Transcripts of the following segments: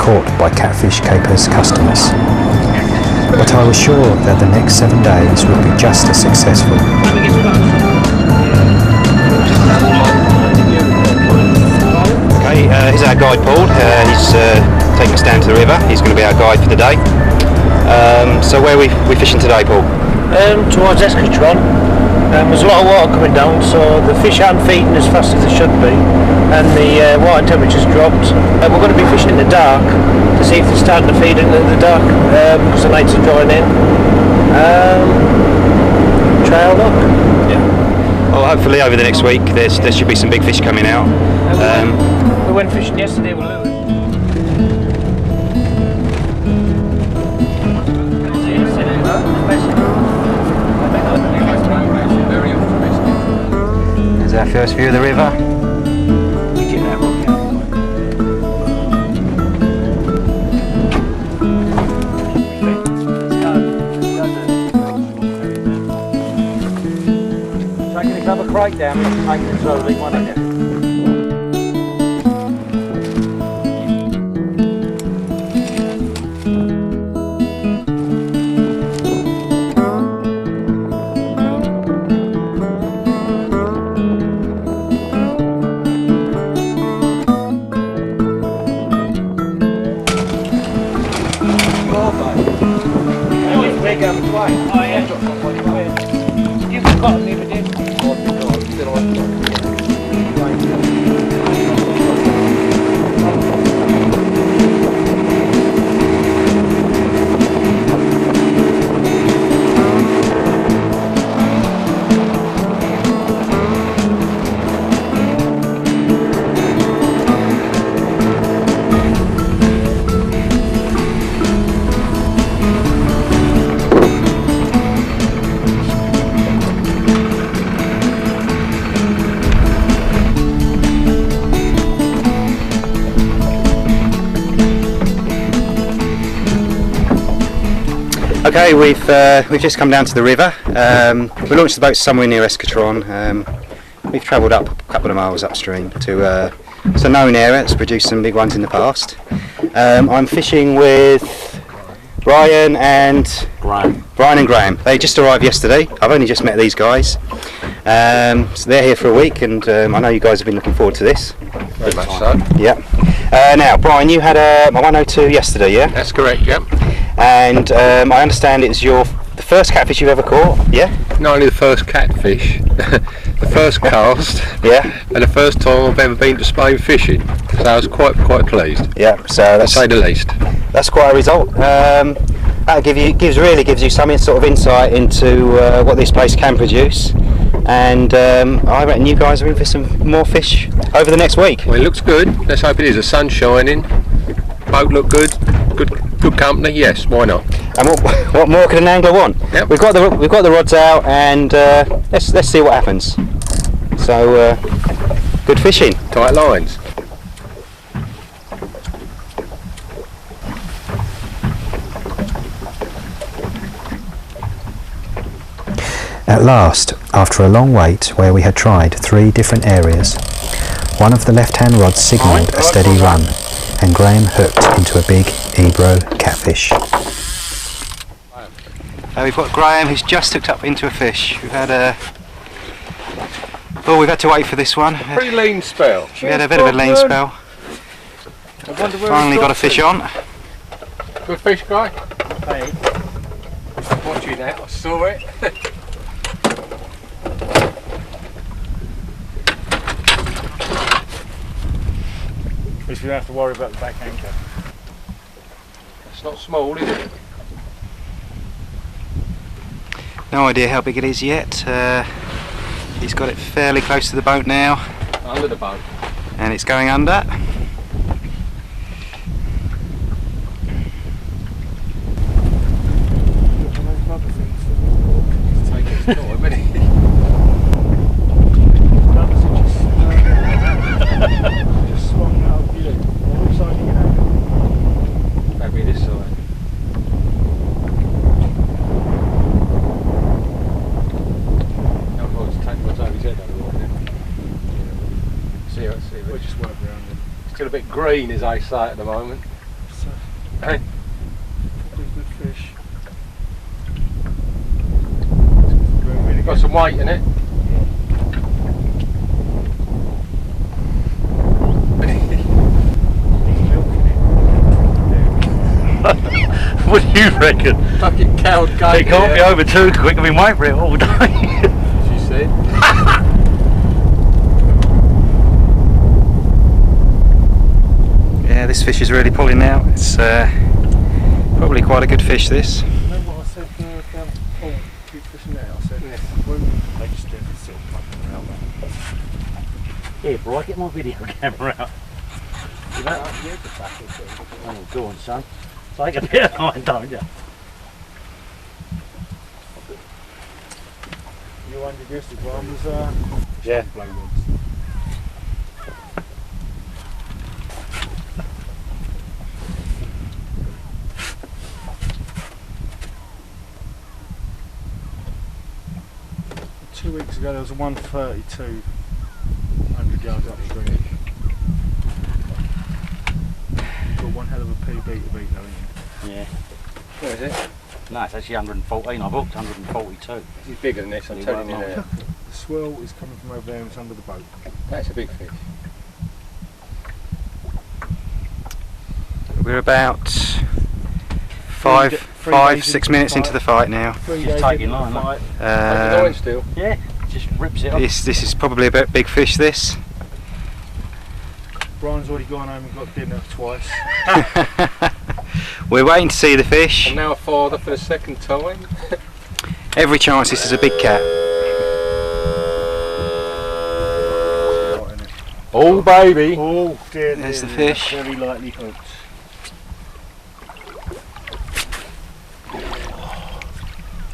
caught by Catfish Capers customers. But I was sure that the next 7 days would be just as successful. Okay, here's our guide Paul. He's taking us down to the river. He's going to be our guide for today. So where are we fishing today, Paul? Towards Escatron. There's a lot of water coming down, so the fish aren't feeding as fast as they should be, and the water temperature's dropped. We're going to be fishing in the dark to see if they're starting to feed in the dark because the nights are drawing in. Try our luck. Yeah. Well, hopefully over the next week there should be some big fish coming out. We went fishing yesterday with Lewis. There's our first view of the river. So I'm going to grab a crate down and take it slowly, why don't you? Okay, we've just come down to the river. We launched the boat somewhere near Escatron. We've travelled up a couple of miles upstream to it's a known area. It's produced some big ones in the past. I'm fishing with Brian and Graham. They just arrived yesterday. I've only just met these guys. So they're here for a week, and I know you guys have been looking forward to this. Very much so. Yeah. Now, Brian, you had a 102 yesterday, yeah? That's correct, yeah. And I understand it's the first catfish you've ever caught, yeah? Not only the first catfish, the first cast, yeah, and the first time I've ever been to Spain fishing. So I was quite pleased. Yeah, so to say the least. That's quite a result. That really gives you some sort of insight into what this place can produce. And I reckon you guys are in for some more fish over the next week. Well, it looks good. Let's hope it is. The sun's shining. Boat look good. Good company. Yes, why not? And what more can an angler want? Yep. We've got the rods out, and let's see what happens. So good fishing. Tight lines. At last, after a long wait where we had tried 3 different areas, one of the left-hand rods signalled a steady run, and Graham hooked into a big Ebro catfish. We've got Graham, who's just hooked up into a fish. We've had to wait for this one. Pretty lean spell. We had a bit of a lean spell. Finally got a fish on. Good fish, guy. Hey. I'm watching that. I saw it. At least we don't have to worry about the back anchor. It's not small, is it? No idea how big it is yet. He's got it fairly close to the boat now. Under the boat. And it's going under. Just swung out of view. Which side are you going to Maybe this side. We'll just work around it. It's got a bit green, as I say, at the moment. Hey. Good fish. Got some weight in it. What do you reckon? Fucking cowed goat. They can't be over too quick. I've been waiting for it all day. She said. Yeah, this fish is really pulling out. It's probably quite a good fish, this. Remember what I said about keep fishing there? I said, they just do it sort of fucking around that. Here, bro, get my video camera out. You know? Oh, go on, son. Take a bit of mine, don't you? You wondered yesterday, one was Yeah. blowrods. Two weeks ago there was a 132 100 yards upstream. Got one hell of a PB to beat though, haven't you? Yeah. What is it? No, it's actually 114. I booked 142. He's bigger than this, I'm telling you now. The swell is coming from over there and it's under the boat. That's a big fish. We're about Three 6 days minutes into into the fight now. 3 Just days taking into the line, fight. Take the line still. Yeah, just rips it off. This is probably a big fish, this. Brian's already gone home and got dinner twice. We're waiting to see the fish. I'm now a father for the second time. Every chance this is a big cat. Oh baby! Oh dear, There's the dear, fish. Very lightly hooked.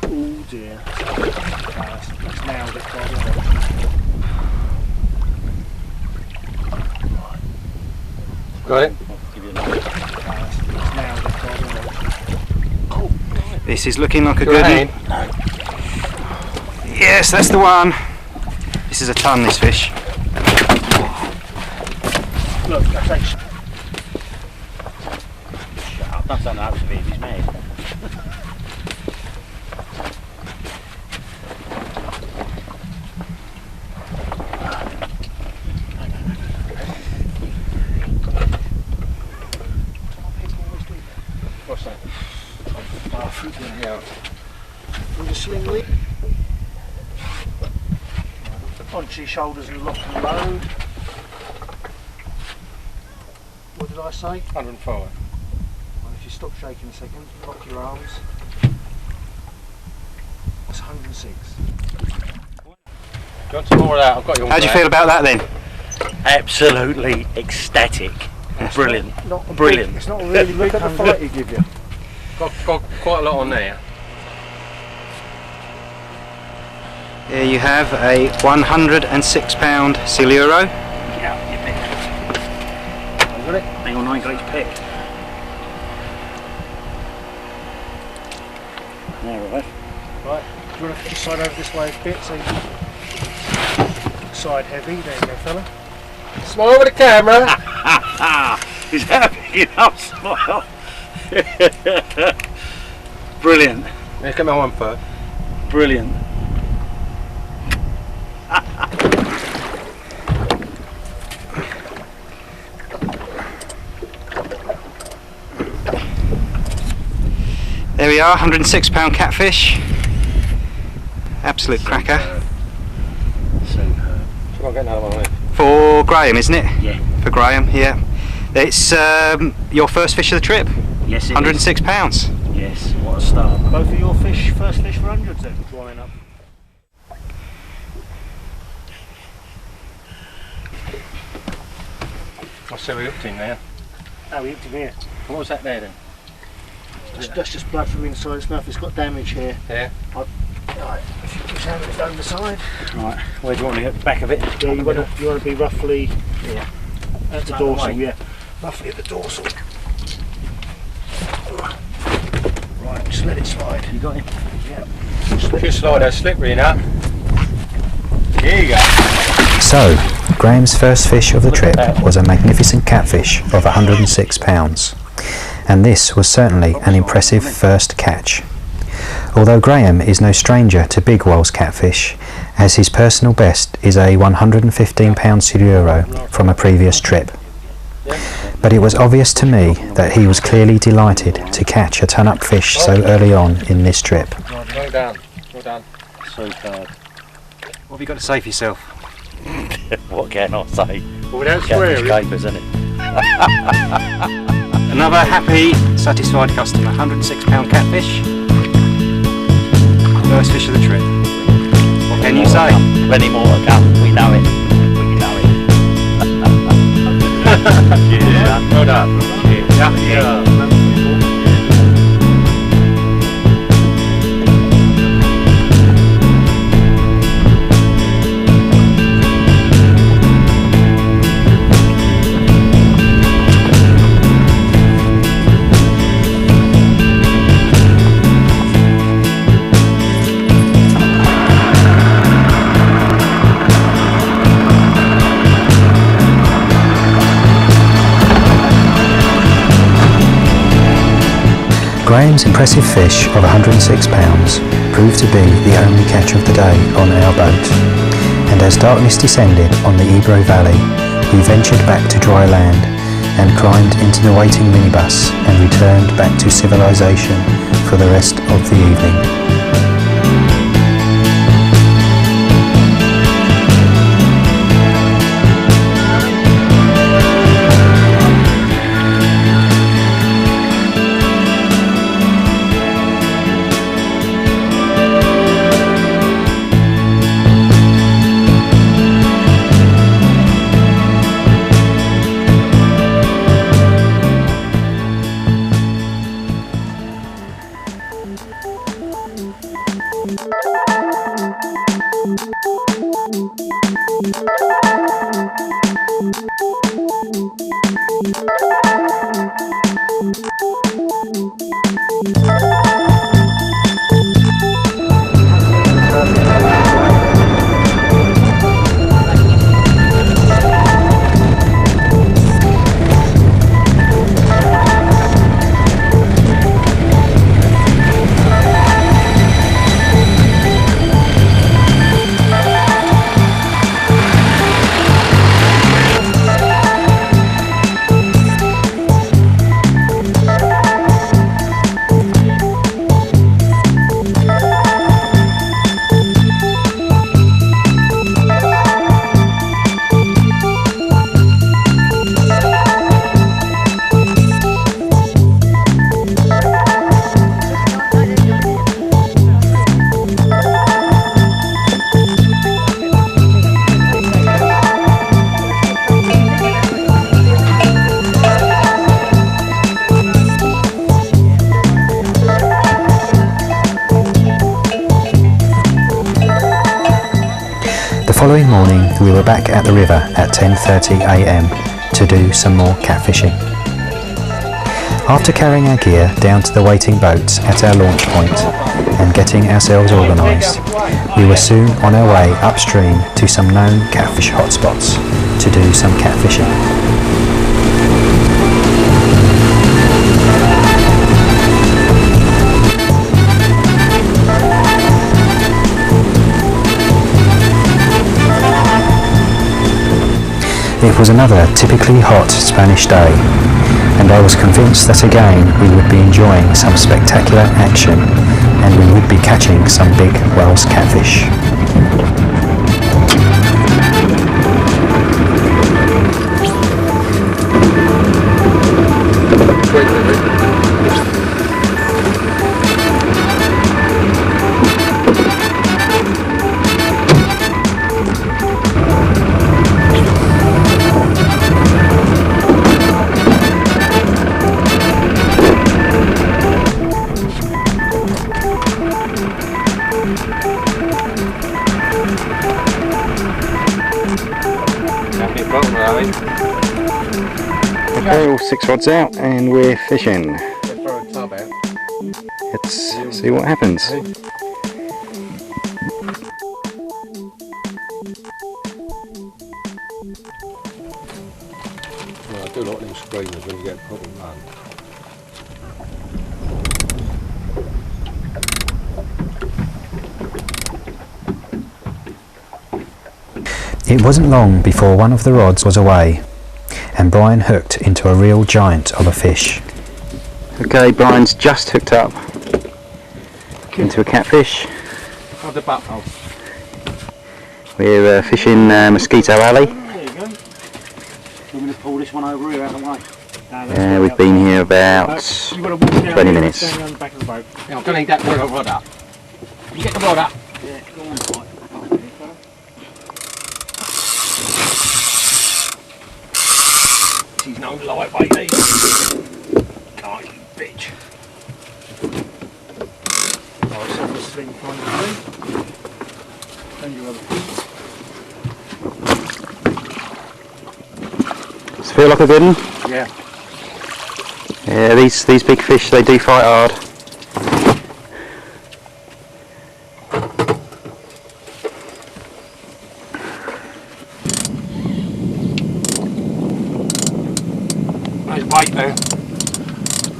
Oh dear. That's nailed it, Brian. Got it? Give you another. That's nailed it, Brian. This is looking like a Your good hand. one. Yes, that's the one. This is a ton, this fish. Look, that's actually. Shut up, don't say no to him, he's mad. What's that? With a sling lead. Onto your shoulders and lock and load. What did I say? 105. Well, if you stop shaking a second, lock your arms. That's 106. Do you want some more of that? I've got you on How do you back. feel about that then? Absolutely ecstatic. Brilliant. Not Brilliant. It's not a really big fight he give you. Got quite a lot on there. Here you have a 106 pound Siluro. Yeah, you bet. I got it. Hang on, I ain't got its pick. There it is. Right, do you want to slide over this way a bit so you side heavy? There you go, fella. Smile with the camera! Is that a big enough smile? Brilliant. Let's get my one first. Brilliant. There we are, 106 pound catfish. Absolute cracker. Superb. Come on, get another one. For Graham, isn't it? Yeah. For Graham, yeah. It's your first fish of the trip. Yes, it 106 pounds. is. Yes, what a start. Both of your fish, first fish for hundreds then, drying up. I'll see we hooked in there. Oh, we hooked him here. What was that there then? That's just blood from inside. It's nothing. It's got damage here. Yeah. Right, if you push out it down the side. Right, where do you want to get the back of it? Yeah, you want to be roughly at the Out dorsal. the way. Yeah, roughly at the dorsal. Right, just let it slide. You got him? Yeah. Just let If you it slide that slippery enough. Here you go. So, Graham's first fish of the trip was a magnificent catfish of 106 pounds. and this was certainly an impressive first catch. Although Graham is no stranger to big Wels catfish, as his personal best is a 115-pound siluro from a previous trip. But it was obvious to me that he was clearly delighted to catch a ton-up fish so early on in this trip. Well done, well done. Superb. What have you got to say for yourself? What can I say? Well, without Catfish swearing. capers, isn't it? Another happy, satisfied customer. £106 catfish. First fish of the trip. What can you say? Plenty more to come. We know it. We know it. Yeah, well done. Yeah. Graham's impressive fish of £106 proved to be the only catch of the day on our boat, and as darkness descended on the Ebro Valley, we ventured back to dry land and climbed into the waiting minibus and returned back to civilization for the rest of the evening. The following morning we were back at the river at 10:30 a.m. to do some more catfishing. After carrying our gear down to the waiting boats at our launch point and getting ourselves organised, we were soon on our way upstream to some known catfish hotspots to do some catfishing. It was another typically hot Spanish day, and I was convinced that again we would be enjoying some spectacular action and we would be catching some big Wels catfish. Okay, all 6 rods out and we're fishing. Throw a tub out. Let's see what happens. Well, I do like them screamers when you get a problem run. It wasn't long before one of the rods was away, and Brian hooked into a real giant of a fish. Okay, Brian's just hooked up into a catfish. How's the butt hole? We're fishing Mosquito Alley. There you go. I'm going to pull this one over here out of the way. We've been here about You've got to walk down 20 minutes. Down on the back of the boat. Yeah, I'm going to need that rod up. You get the rod up. Yeah, go on, Mike. He's no lightweight, eh? God, you bitch. Alright, so this thing from the tree. And your other piece. Does it feel like a good one? Yeah. Yeah, these big fish, they do fight hard. Nice bite there.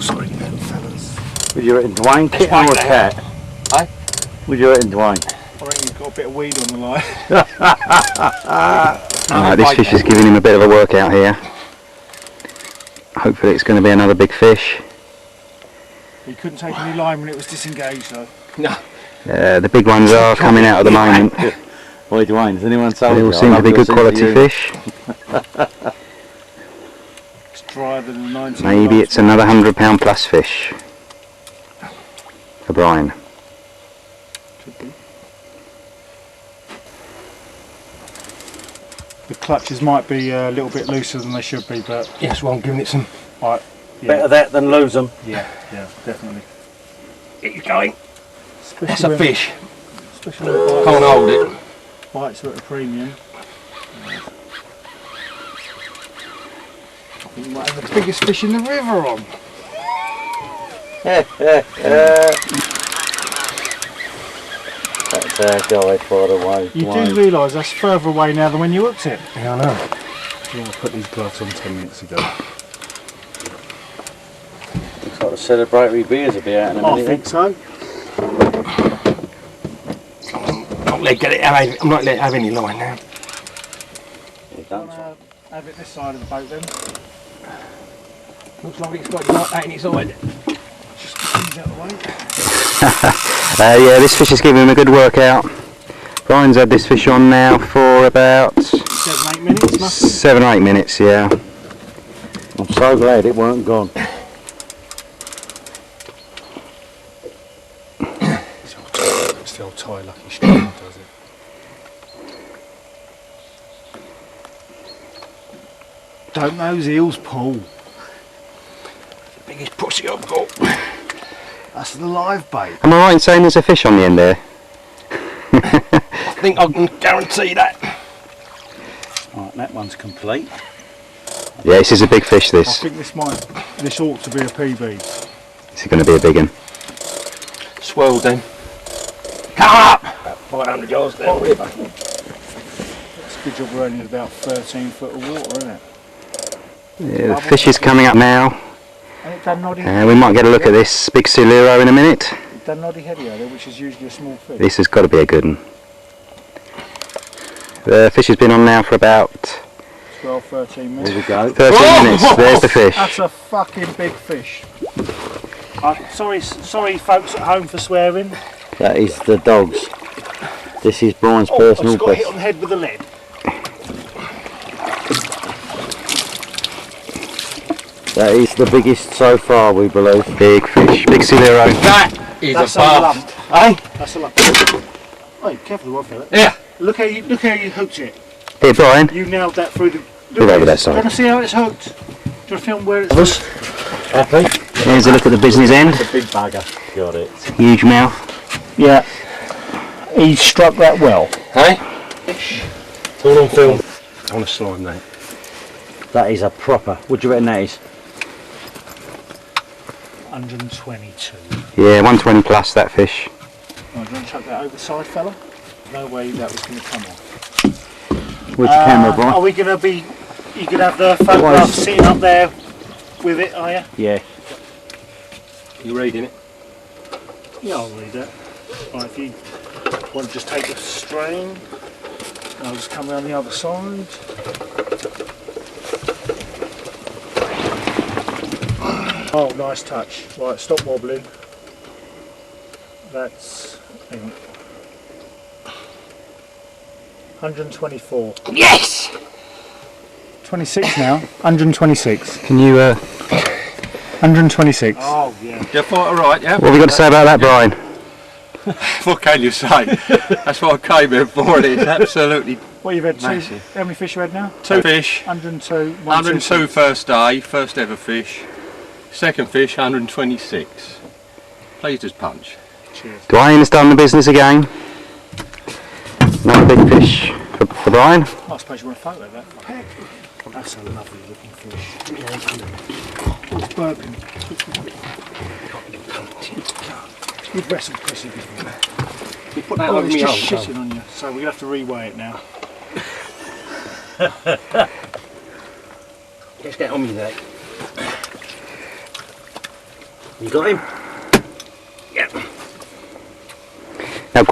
Sorry, fellas. Would you reckon Dwayne kitten or a cat? Aye? Would you reckon Dwayne? I reckon you've got a bit of weed on the line. This fish is giving him a bit of a workout here. Hopefully it's going to be another big fish. He couldn't take any line when it was disengaged though. No. The big ones are coming out at the moment. Boy, Dwayne, has anyone told They you? all seem to be good quality fish. It's drier than the 19. Maybe it's another £100 plus fish for Brian. The clutches might be a little bit looser than they should be, but Yes, well, I'm giving it some. right, Better that than lose them. yeah, definitely. Get you going. Especially That's a when- fish. Especially when Can't hold it. bites are at a premium. I think you might have the biggest fish in the river on. That's our guy, by the way. You Dwayne. do realise that's further away now than when you hooked it. Yeah, I know. I put these gloves on 10 minutes ago. Looks like the celebratory beers will be out in a I minute. think so. I'm not let it have any line now. You don't. Have it this side of the boat then. Looks like it's got that in its side. Just ease out the way. Yeah, this fish is giving him a good workout. Brian's had this fish on now for about 7-8 minutes, nothing. 7 or 8 minutes, yeah. I'm so glad it weren't gone. Still tie lucky string, does it? Don't those eels pull? Biggest pussy I've got. That's the live bait. Am I right in saying there's a fish on the end there? I think I can guarantee that. Right, that one's complete. Yeah, this is a big fish, I this. think this ought to be a PB. This is going to be a big one. Swirled then. Come up! About 500 yards down the river. It's a good job we're only in about 13 foot of water, isn't it? Yeah, the fish is coming up now. And it done noddy, We might get a look at this big siluro in a minute. done noddy heady there, which is usually a small fish. This has got to be a good one. The fish has been on now for about 12, 13 minutes. There we go. 13 minutes. There's the fish. That's a fucking big fish. Sorry folks at home for swearing. That is the dogs. This is Brian's Oh, I've personal just got hit best. on the head with a lead. That is the biggest so far, we believe. Big fish. Big siluro. That is That's a a bust. lump. Eh? That's a lump. Oh, careful the rod fella. Yeah. Look how you hooked it. Here, Brian. You nailed that through the. Move over that side. Do you want to see how it's hooked? Do you want to film where it's hooked? Happy? Here's a look at the business end. A big bugger. Got it. Huge mouth. Yeah. He struck that well. Hey? It's all on film. I want to slime that. That is a proper. What do you reckon that is? 122. Yeah, 120 plus that fish. Oh, do you want to chuck that over the side, fella? No way that was going to come off. Which camera, Are Brian? we going to be... You could have the photograph sitting up there with it, are you? Yeah. You reading it? Yeah, I'll read it. Right, if you want to just take the strain. I'll just come around the other side. Oh, nice touch. Right, stop wobbling. That's, hang on, 124. Yes! 26 now. 126. Can you, 126. Oh, yeah. You thought alright, yeah? what have we got to say about that, Brian? What can you say? That's what I came here for, and it's absolutely Well, you've had two. massive. How many fish you had now? 2 fish, 102. 102 first day, first ever fish. Second fish, 126. Pleased as punch. Cheers. Dwayne has done the business again. Another big fish for Brian. I suppose you want a photo of that. That's a lovely looking fish. Oh, it's burping. You've wrestled Chrissy before. You put that Oh, over it's me just arm, shitting on you. So we're going to have to reweigh it now. Let's get on with that. You got him? Now,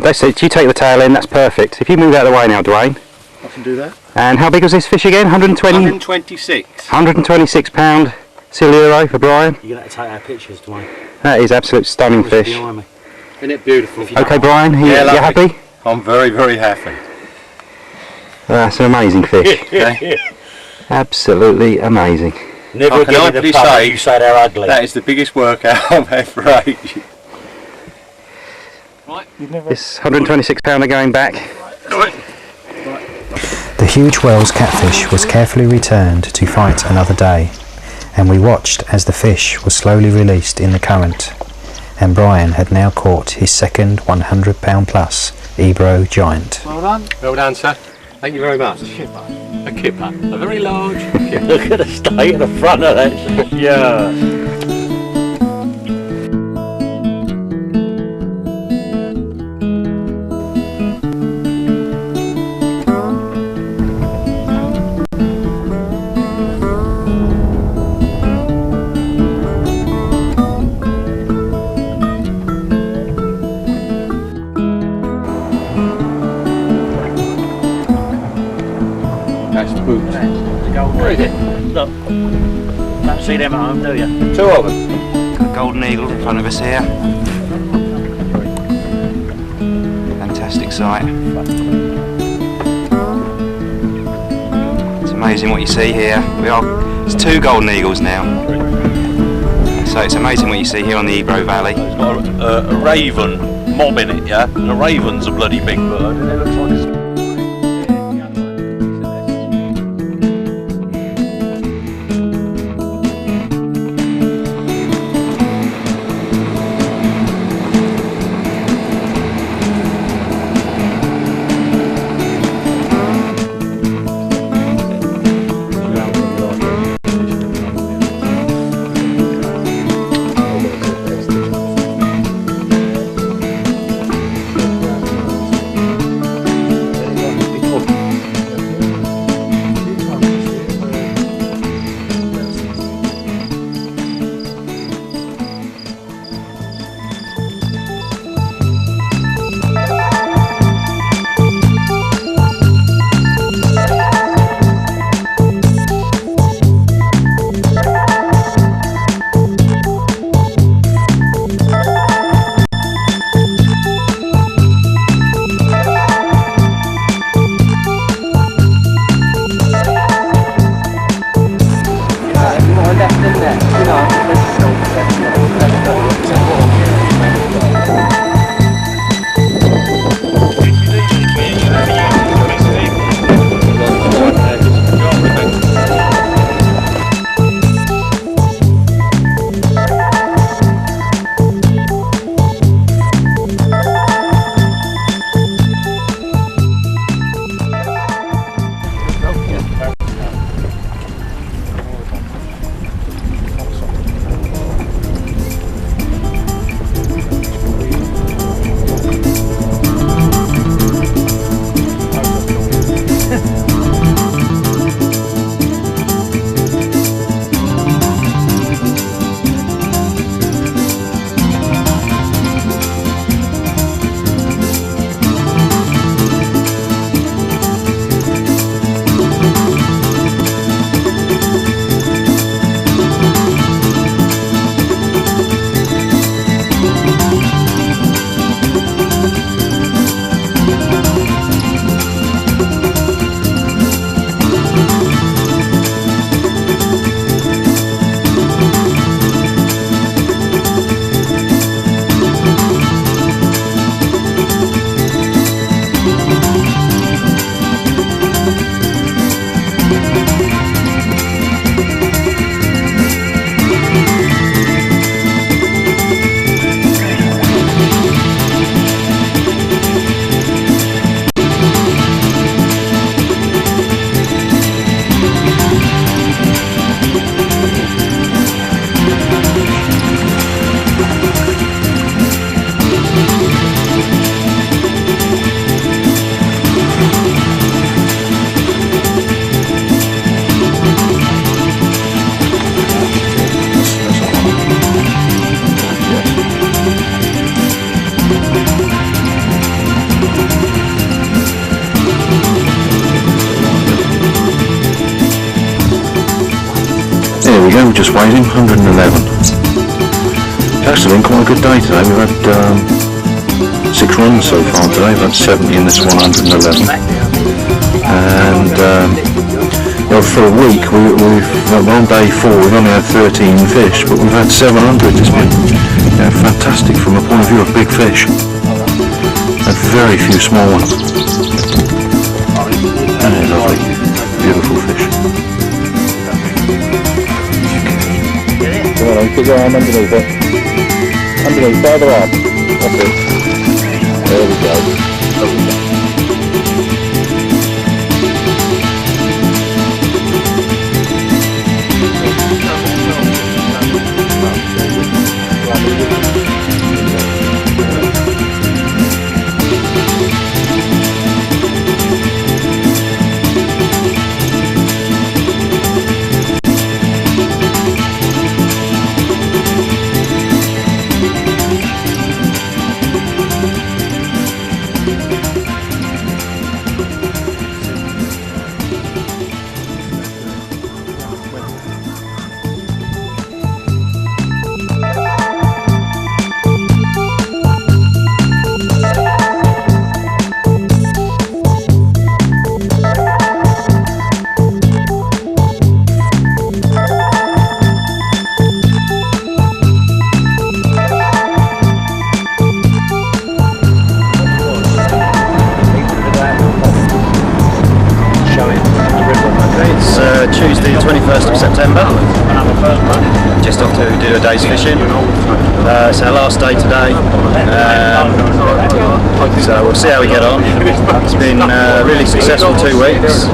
let's see, you take the tail in, that's perfect. If you move out of the way now, Dwayne. I can do that. And how big was this fish again? 126. 126 pound Siluro for Brian. You're going to take our pictures, Dwayne. That is absolute stunning fish. Behind me. Isn't it beautiful? Okay, Brian, you lovely. happy? I'm very, very happy. That's an amazing fish. Okay. Absolutely amazing. Never I again can in openly the pub say you say they're ugly. That is the biggest workout I've had for ages. You've never. This 126 pounder going back. The huge whale's catfish was carefully returned to fight another day, and we watched as the fish was slowly released in the current, and Brian had now caught his second 100 pound plus Ebro giant. Well done. Well done, sir. Thank you very much. A kipper. A very large kipper. Look at the state at the front of that. Yeah. That's boots. Where is it? Look. Don't see them at home, do you? 2 of them. Got golden eagle in front of us here. Fantastic sight. It's amazing what you see here. It's 2 golden eagles now. So it's amazing what you see here on the Ebro Valley. It's got a raven mob in it, yeah? And a raven's a bloody big bird, and it looks like a... we go, we're just waiting, 111. It's actually been quite a good day today. We've had 6 runs so far today. We've had 70 in this 111. And for a week, we've on day 4 we've only had 13 fish, but we've had 700. It's been fantastic from the point of view of big fish. And very few small ones. And they're lovely, beautiful fish. Come on, put your arm underneath it. Underneath, further up. That's it. There we go. Tuesday 21st of September, just off to do a day's fishing. It's our last day today, so we'll see how we get on. It's been really successful 2 weeks.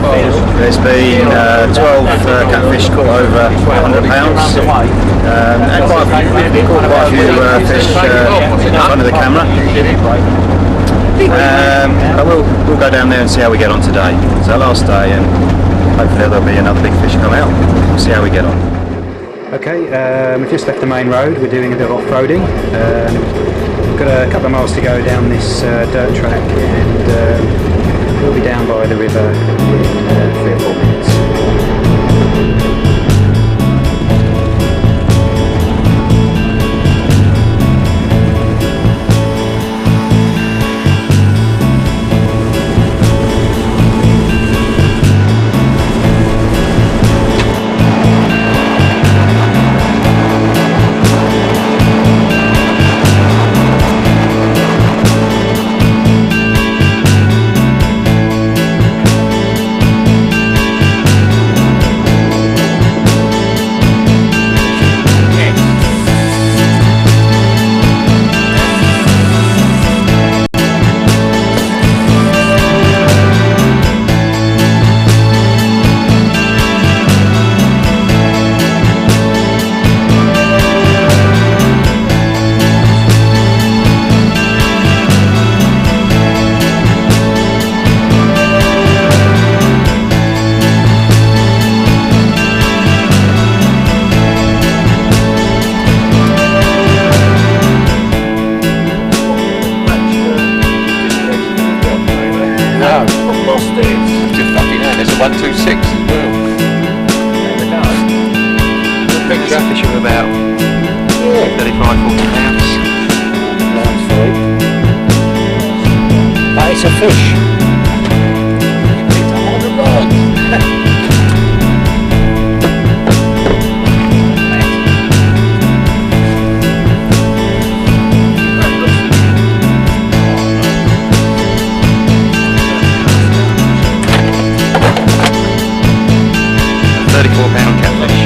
There's been 12 catfish caught over 100 pounds, and quite a few fish in front of the camera. But we'll go down there and see how we get on today. It's our last day, and hopefully there'll be another big fish come out. We'll see how we get on. Okay, we've just left the main road. We're doing a bit of off-roading. We've got a couple of miles to go down this dirt track, and we'll be down by the river in 3 or 4 minutes. There's a 126 as well. Big catfish of about 35-40 pounds. Nice fight. But it's a fish. You picked up on the rod. 34-pound catfish.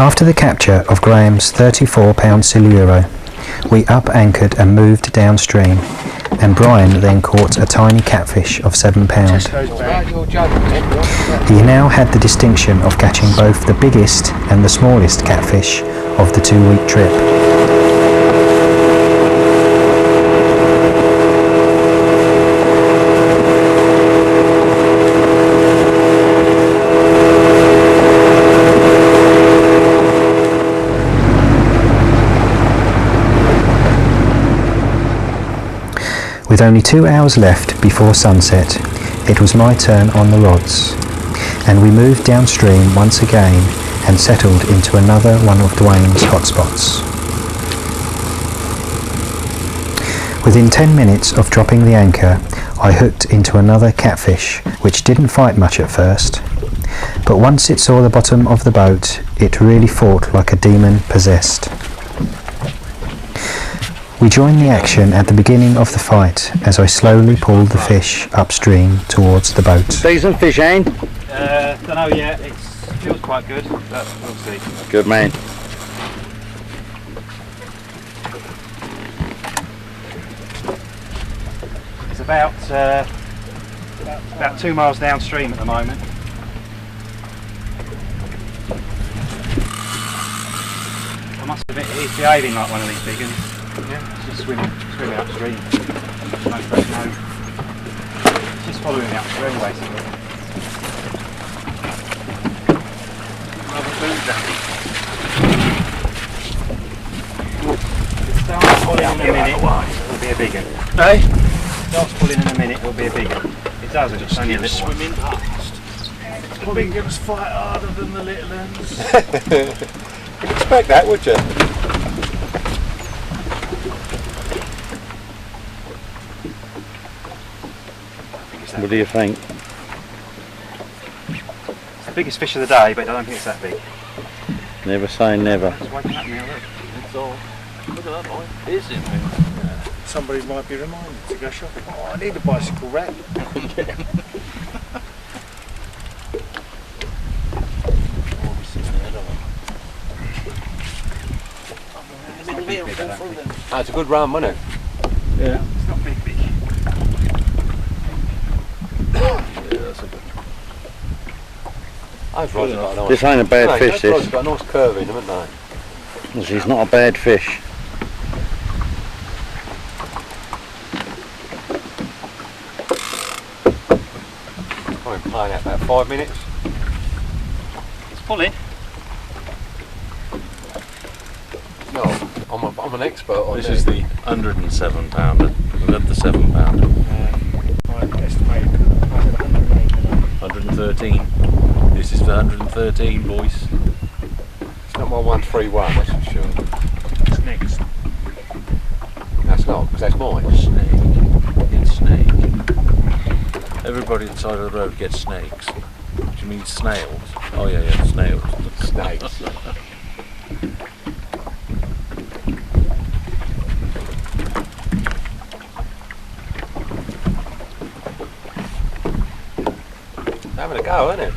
After the capture of Graham's 34-pound siluro, we up-anchored and moved downstream, and Brian then caught a tiny catfish of 7 pounds. He now had the distinction of catching both the biggest and the smallest catfish of the 2-week trip. With only 2 hours left before sunset, it was my turn on the rods, and we moved downstream once again and settled into another one of Dwayne's hotspots. Within 10 minutes of dropping the anchor, I hooked into another catfish, which didn't fight much at first, but once it saw the bottom of the boat, it really fought like a demon possessed. We joined the action at the beginning of the fight as I slowly pulled the fish upstream towards the boat. Decent fish, ain't? Don't know yet. It feels quite good, but we'll see. Good man. It's about 2 miles downstream at the moment. I must admit, he's behaving like one of these big ones. Yeah, it's just swimming upstream. No, it's just following the upstream basically. It starts pulling in a minute, it'll be a big one. Hey? It starts pulling in a minute, it'll be a big one. It doesn't, it's only a little one. Swimming past. The big ones fight harder than the little ones. You'd expect that, would you? What do you think? It's the biggest fish of the day, but I don't think it's that big. Never say never. It's waking up now, look. It's all. Look at that, boy. Is it? Somebody might be reminded to go shopping. Oh, I need a bicycle rack. That's a good round, wasn't it? Yeah. It's not big. This ain't a bad fish, They've this. got a nice curve in them, haven't they? This is not a bad fish. I've been playing out about 5 minutes. It's pulling. No, I'm an expert on This is the 107 pounder. We've had the 7 pounder. I estimate 113. This is the 113, boys. It's not my 131, that's for sure. It's next. That's not, because that's mine. Snake. It's snake. Everybody on the side of the road gets snakes. Do you mean snails? Oh yeah, snails. Snakes. Having a go, isn't it?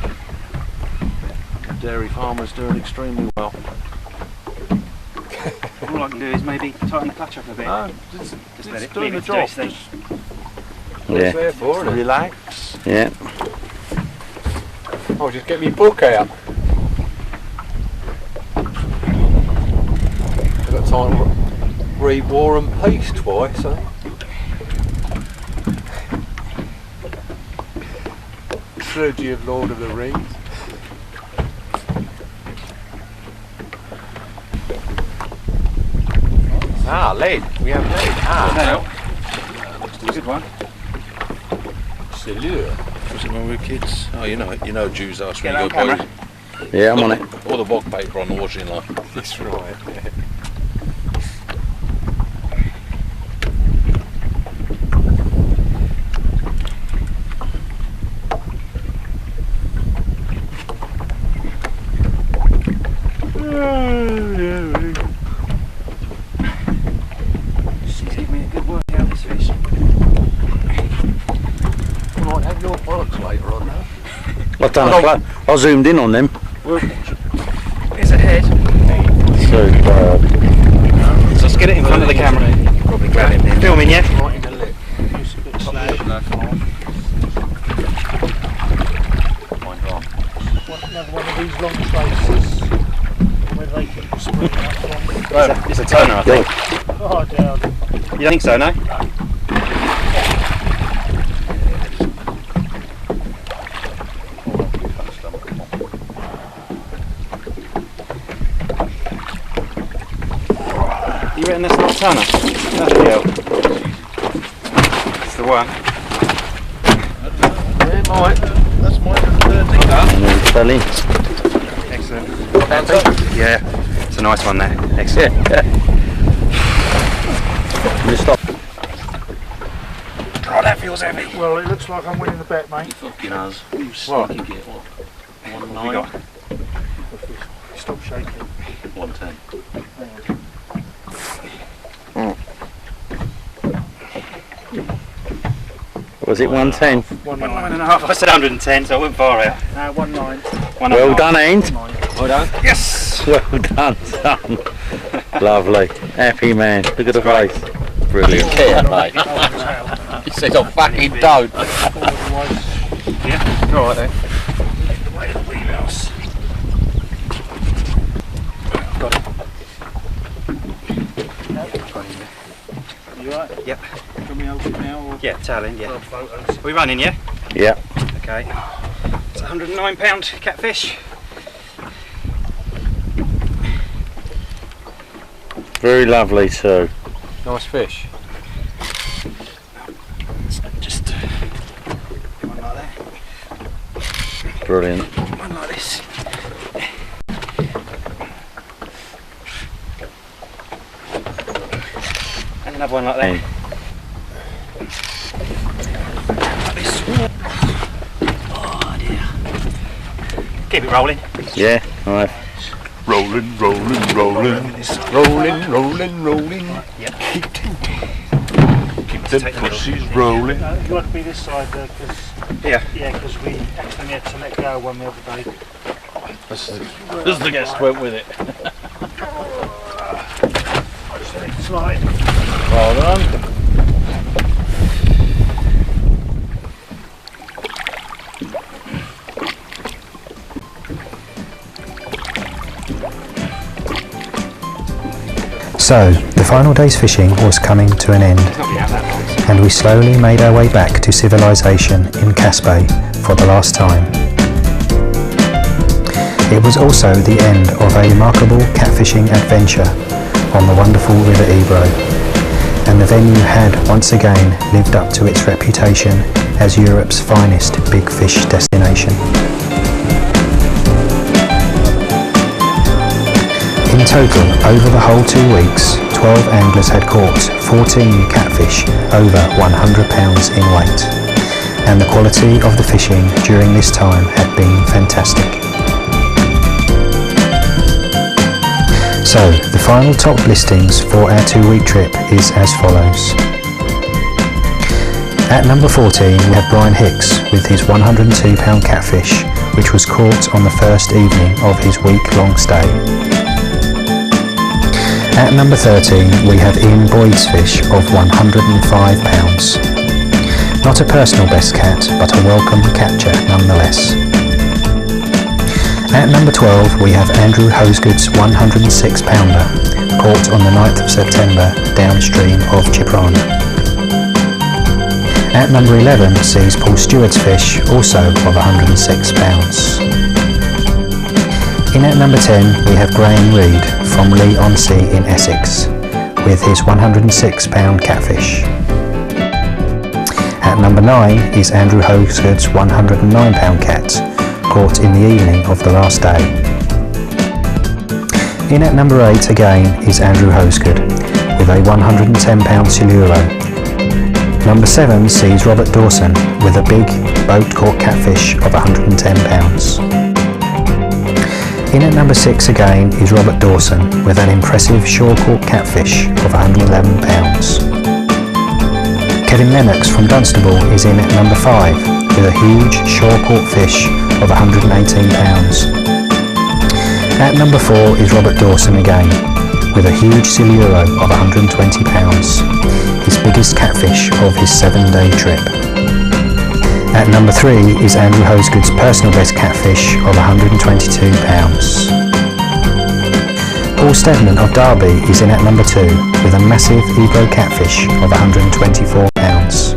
Dairy farmers doing extremely well. All I can do is maybe tighten the clutch up a bit. No, Just it's let it doing leave the it to do job. its thing. What it's there for, isn't it? Relax. Yeah. Oh, just get me book out. I've got time to read War and Peace twice, eh? Trilogy of Lord of the Rings. Ah, lead. We have lead. Ah, It's a good one. Salure. Was it when we were kids? Oh, you know Jews ask when Get you that go camera. boat. Yeah, I'm on it. Or the bog paper on the washing line. That's right. Yeah. She's giving me a good workout, this fish. You might have your bollocks later on now. I zoomed in on them. Here's a head. bird. So let's get it in front of the camera. Probably grab him then. Filming, yeah? Right in the lip. It's a bit slow. Another one of these long traces where they can spring up from. It's a toner, I think. Oh, down. You don't think so, no? You reckon that's not a toner? Bloody hell. It's the one. Yeah, mine. That's mine. And then fell in. Excellent. Yeah, it's a nice one there. Excellent. Stop. Oh, that feels heavy. Well, it looks like I'm winning the bet, mate. Fucking us. You What? can get what? What have we got? Stop shaking. 110. Was it 110? 1.5. I said 110, so I went far out. 1.9. Well done, Ain't. Well done. Yes! Well done, son. Lovely. Happy man. Look at the face. Brilliant. Yeah, mate. He says, I fucking don't. Yeah, alright then. You right? Yep. Can we hold it now? Or Yeah, talent, yeah. photos? Are we running, yeah? Yeah. Okay. It's a £109 catfish. Very lovely too. Nice fish. Just one like that, Brilliant. one like this. And another one like that. Like this. Oh dear. Keep it rolling. Yeah. Alright. Rolling, rolling, rolling. Rolling, rolling, rolling. Yep. Keep the pussies rolling. You want to be this side there, because Yeah. because we actually had to let go one the other day. This is the guest went with it. Just let it slide. Well done. So, the final day's fishing was coming to an end, Not been out that long. and we slowly made our way back to civilization in Casbay for the last time. It was also the end of a remarkable catfishing adventure on the wonderful River Ebro, and the venue had once again lived up to its reputation as Europe's finest big fish destination. In total, over the whole 2 weeks, 12 anglers had caught 14 catfish over 100 pounds in weight, and the quality of the fishing during this time had been fantastic. So, the final top listings for our 2-week trip is as follows. At number 14 we have Brian Hicks with his 102 pound catfish, which was caught on the first evening of his week-long stay. At number 13 we have Ian Boyd's fish of 105 pounds. Not a personal best cat, but a welcome capture nonetheless. At number 12 we have Andrew Hosegood's 106 pounder, caught on the 9th of September downstream of Chipron. At number 11 sees Paul Stewart's fish, also of 106 pounds. In at number 10 we have Graham Reed from Leigh-on-Sea in Essex with his 106 pound catfish. At number 9 is Andrew Hosegood's 109 pound cat, caught in the evening of the last day. In at number 8 again is Andrew Hosegood with a 110 pound siluro. Number 7 sees Robert Dawson with a big boat caught catfish of 110 pounds. In at number 6 again is Robert Dawson with an impressive shore caught catfish of 111 pounds. Kevin Lennox from Dunstable is in at number 5 with a huge shore caught fish of 118 pounds. At number 4 is Robert Dawson again with a huge siluro of 120 pounds, his biggest catfish of his 7-day trip. At number 3 is Andrew Hosegood's personal best catfish of 122 pounds. Paul Steadman of Derby is in at number 2 with a massive Ebro catfish of 124 pounds.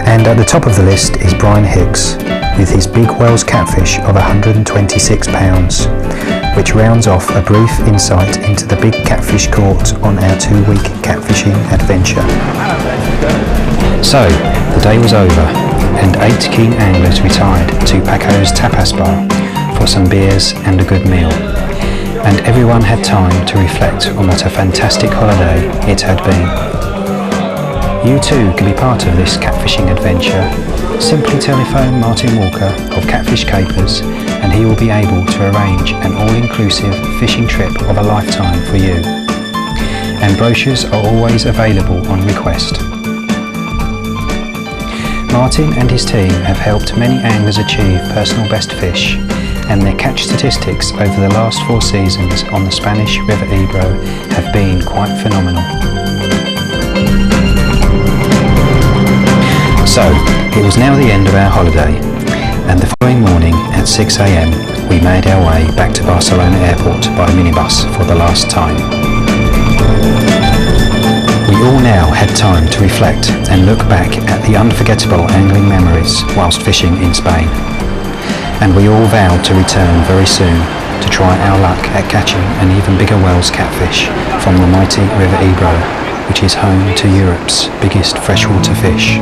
And at the top of the list is Brian Hicks with his big Wells catfish of 126 pounds, which rounds off a brief insight into the big catfish caught on our 2-week catfishing adventure. So, the day was over and 8 keen anglers retired to Paco's Tapas Bar for some beers and a good meal. And everyone had time to reflect on what a fantastic holiday it had been. You too can be part of this catfishing adventure. Simply telephone Martin Walker of Catfish Capers and he will be able to arrange an all-inclusive fishing trip of a lifetime for you. And brochures are always available on request. Martin and his team have helped many anglers achieve personal best fish, and their catch statistics over the last 4 seasons on the Spanish River Ebro have been quite phenomenal. So, it was now the end of our holiday, and the following morning at 6 AM we made our way back to Barcelona Airport by minibus for the last time. We all now had time to reflect and look back at the unforgettable angling memories whilst fishing in Spain. And we all vowed to return very soon to try our luck at catching an even bigger Wells catfish from the mighty River Ebro, which is home to Europe's biggest freshwater fish.